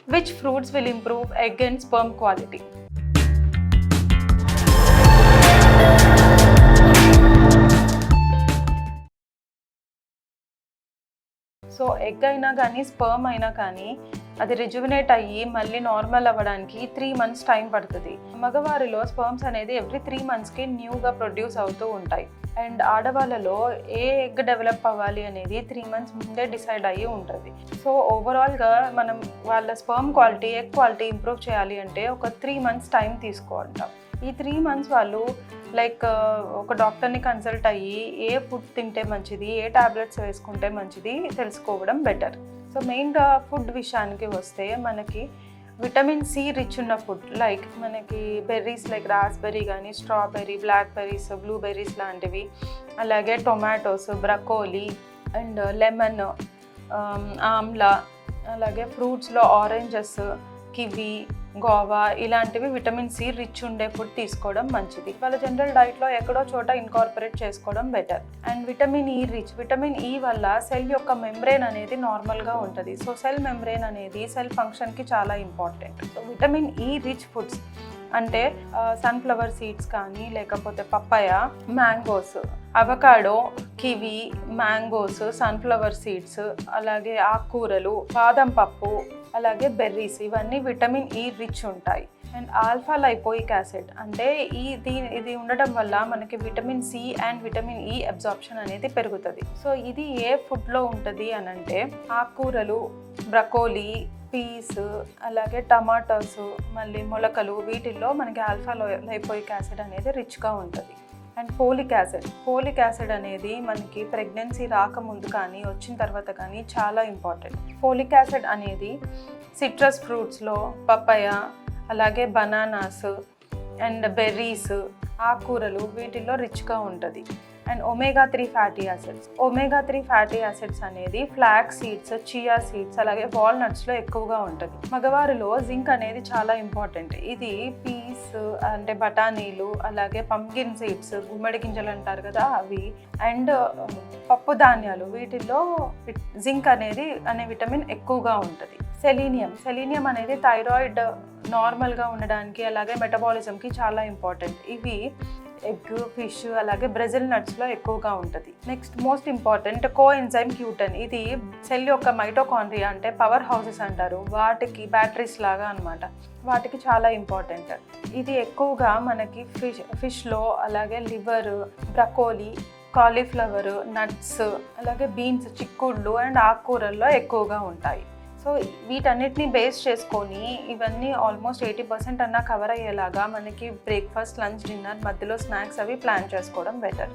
Which fruits will improve egg and sperm quality? So egg అయినా కానీ sperm అయినా కానీ అది రిజువినేట్ అయ్యి మళ్ళీ నార్మల్ అవ్వడానికి 3 months టైం పడుతుంది. మగవారిలో స్పర్మ్స్ అనేది ఎవ్రీ 3 monthsకి న్యూగా ప్రొడ్యూస్ అవుతూ ఉంటాయి. అండ్ ఆడవాళ్ళలో ఏ ఎగ్ డెవలప్ అవ్వాలి అనేది 3 months ముందే డిసైడ్ అయ్యి ఉంటుంది. సో ఓవరాల్గా మనం వాళ్ళ sperm quality, egg quality improve చేయాలి అంటే ఒక 3 months టైం తీసుకుంటాం. ఈ 3 months వాళ్ళు లైక్ ఒక డాక్టర్ని కన్సల్ట్ అయ్యి ఏ ఫుడ్ తింటే మంచిది, ఏ టాబ్లెట్స్ వేసుకుంటే మంచిది తెలుసుకోవడం బెటర్. సో మెయిన్గా ఫుడ్ విషయానికి వస్తే మనకి విటమిన్ సి రిచ్ ఉన్న ఫుడ్ లైక్ మనకి బెర్రీస్ లైక్ రాస్బెర్రీ కానీ, స్ట్రాబెర్రీ, బ్లాక్బెర్రీస్, బ్లూబెర్రీస్ లాంటివి, అలాగే tomatoes, broccoli and lemon, Amla, అలాగే ఫ్రూట్స్లో ఆరెంజెస్, కివి, గోవా ఇలాంటివి విటమిన్ సి రిచ్ ఉండే ఫుడ్ తీసుకోవడం మంచిది. వాళ్ళ జనరల్ డైట్లో ఎక్కడో చోట ఇన్కార్పొరేట్ చేసుకోవడం బెటర్. అండ్ విటమిన్ ఈ రిచ్, విటమిన్ ఈ వల్ల సెల్ యొక్క మెంబ్రెయిన్ అనేది నార్మల్గా ఉంటుంది. సో సెల్ మెంబ్రెయిన్ అనేది సెల్ ఫంక్షన్కి చాలా important. So vitamin E rich foods అంటే సన్ఫ్లవర్ సీడ్స్ కానీ, లేకపోతే papaya, mangoes, avocado, kiwi, mangoes, sunflower seeds, అలాగే ఆకుకూరలు, బాదం పప్పు, అలాగే బెర్రీస్, ఇవన్నీ విటమిన్ ఈ రిచ్ ఉంటాయి. అండ్ ఆల్ఫా లైపోయిక్ యాసిడ్ అంటే ఇది ఉండడం వల్ల మనకి vitamin C and vitamin E absorption అనేది పెరుగుతుంది. సో ఇది ఏ ఫుడ్లో ఉంటుంది అని అంటే ఆకుకూరలు, బ్రకోలీ, పీస్, అలాగే టమాటోస్, మళ్ళీ మొలకలు, వీటిల్లో మనకి ఆల్ఫా లైపోయిక్ యాసిడ్ అనేది రిచ్గా ఉంటుంది. అండ్ ఫోలిక్ యాసిడ్ అనేది మనకి ప్రెగ్నెన్సీ రాకముందు కానీ వచ్చిన తర్వాత కానీ చాలా ఇంపార్టెంట్. ఫోలిక్ యాసిడ్ అనేది సిట్రస్ ఫ్రూట్స్లో పపాయ, అలాగే బనానాస్ అండ్ బెర్రీస్, ఆకుకూరలు వీటిల్లో రిచ్గా ఉంటుంది. అండ్ omega-3 ఫ్యాటీ యాసిడ్స్ అనేది ఫ్లాక్స్ సీడ్స్, చియా సీడ్స్, అలాగే వాల్నట్స్లో ఎక్కువగా ఉంటుంది. మగవారిలో జింక్ అనేది చాలా ఇంపార్టెంట్. ఇది పీస్ అంటే బఠానీలు, అలాగే పంకిన్ సీడ్స్, గుమ్మడి గింజలు అంటారు కదా అవి, అండ్ పప్పు ధాన్యాలు, వీటిల్లో జింక్ అనే విటమిన్ ఎక్కువగా ఉంటుంది. సెలీనియం అనేది థైరాయిడ్ నార్మల్గా ఉండడానికి, అలాగే మెటబాలిజంకి చాలా ఇంపార్టెంట్. ఇవి ఎగ్, ఫిష్, అలాగే బ్రెజిల్ నట్స్లో ఎక్కువగా ఉంటుంది. Next most important coenzyme Q10. ఇది సెల్ యొక్క మైటోకాండ్రియా అంటే పవర్ హౌసెస్ అంటారు, వాటికి బ్యాటరీస్ లాగా అనమాట, వాటికి చాలా ఇంపార్టెంట్. ఇది ఎక్కువగా మనకి ఫిష్లో, అలాగే లివర్, బ్రకోలీ, కాలీఫ్లవర్, నట్స్, అలాగే బీన్స్, చిక్కుళ్ళు అండ్ ఆకుకూరల్లో ఎక్కువగా ఉంటాయి. సో వీటన్నిటిని బేస్ చేసుకొని ఇవన్నీ ఆల్మోస్ట్ 80% అన్నా కవర్ అయ్యేలాగా మనకి బ్రేక్ఫాస్ట్, లంచ్, డిన్నర్, మధ్యలో స్నాక్స్ అవి ప్లాన్ చేసుకోవడం బెటర్.